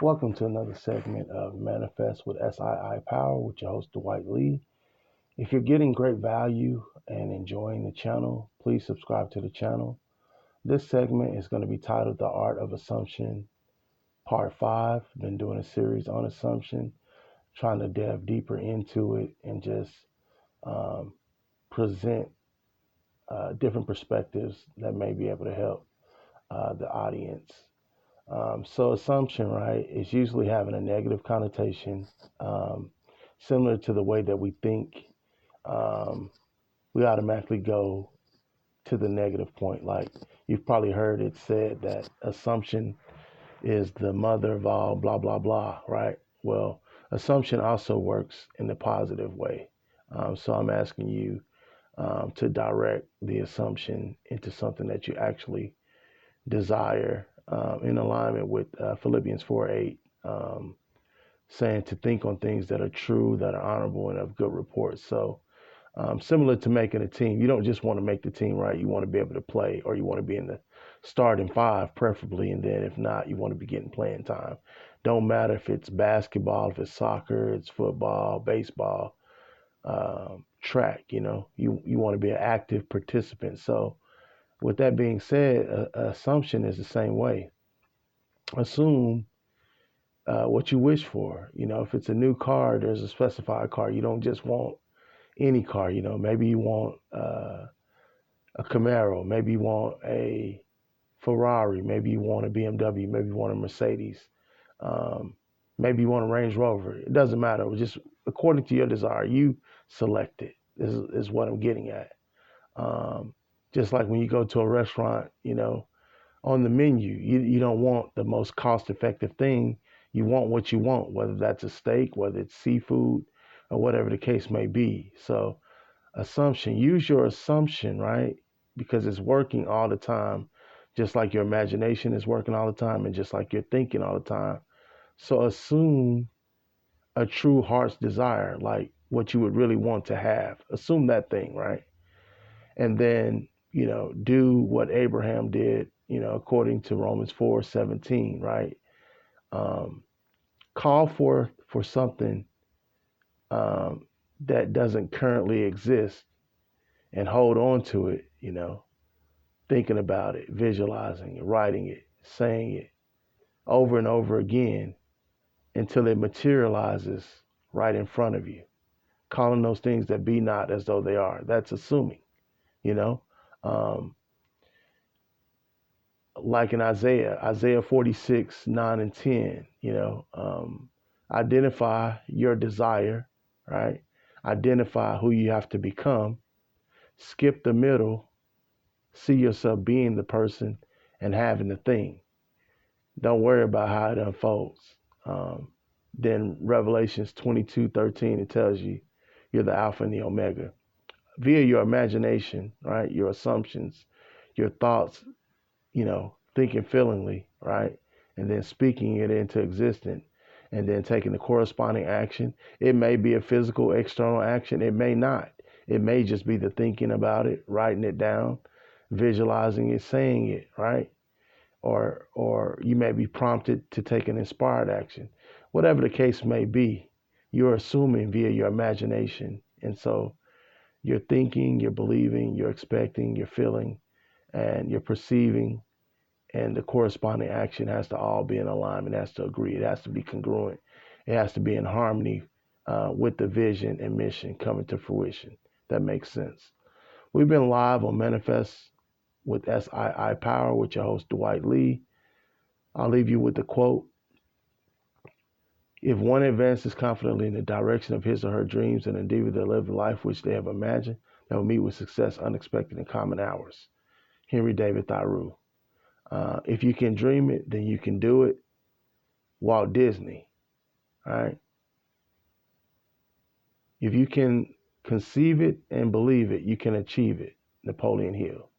Welcome to another segment of Manifest with SII Power with your host, Dwight Lee. If you're getting great value and enjoying the channel, please subscribe to the channel. This segment is going to be titled The Art of Assumption, Part 5. Been doing a series on assumption, trying to delve deeper into it and just um, present different perspectives that may be able to help the audience. So assumption, right, is usually having a negative connotation, um, similar to the way that we think. Um, we automatically go to the negative point. Like you've probably heard it said that assumption is the mother of all blah blah blah, right? Well, assumption also works in the positive way. So I'm asking you to direct the assumption into something that you actually desire in alignment with Philippians 4:8, saying to think on things that are true, that are honorable, and of good report. So, similar to making a team, you don't just want to make the team, right? You want to be able to play, or you want to be in the starting five, preferably. And then if not, you want to be getting playing time. Don't matter if it's basketball, if it's soccer, it's football, baseball, track, you want to be an active participant. So, with that being said, assumption is the same way. Assume what you wish for. If it's a new car, there's a specified car. You don't just want any car. Maybe you want a Camaro. Maybe you want a Ferrari. Maybe you want a BMW. Maybe you want a Mercedes. Um, Maybe you want a Range Rover. It doesn't matter. Just according to your desire, you select it. Is what I'm getting at. Um, just like when you go to a restaurant, on the menu. You don't want the most cost effective thing. You want what you want, whether that's a steak, whether it's seafood, or whatever the case may be. So, assumption, use your assumption, right? Because it's working all the time, just like your imagination is working all the time, and just like you're thinking all the time. So, assume a true heart's desire, like what you would really want to have. Assume that thing, right? And then do what Abraham did, according to Romans 4:17, right? um, Call for something that doesn't currently exist and hold on to it, thinking about it, visualizing it, writing it, saying it over and over again until it materializes right in front of you, calling those things that be not as though they are. That's assuming, you know. Um, like in Isaiah 46, 9 and 10, identify your desire, right? Identify who you have to become, skip the middle, see yourself being the person and having the thing. Don't worry about how it unfolds. Um, then Revelations 22:13, it tells you you're the Alpha and the Omega. Via your imagination, right? Your assumptions, your thoughts, thinking feelingly, right? And then speaking it into existence and then taking the corresponding action. It may be a physical external action. It may not. It may just be the thinking about it, writing it down, visualizing it, saying it, right? Or you may be prompted to take an inspired action. Whatever the case may be, you're assuming via your imagination. And so you're thinking, you're believing, you're expecting, you're feeling, and you're perceiving, and the corresponding action has to all be in alignment. It has to agree. It has to be congruent. It has to be in harmony with the vision and mission coming to fruition. That makes sense. We've been live on Manifest with SII Power with your host, Dwight Lee. I'll leave you with the quote. If one advances confidently in the direction of his or her dreams and endeavor to live the life which they have imagined, they will meet with success unexpected in common hours. Henry David Thoreau. If you can dream it, then you can do it. Walt Disney. All right. If you can conceive it and believe it, you can achieve it. Napoleon Hill.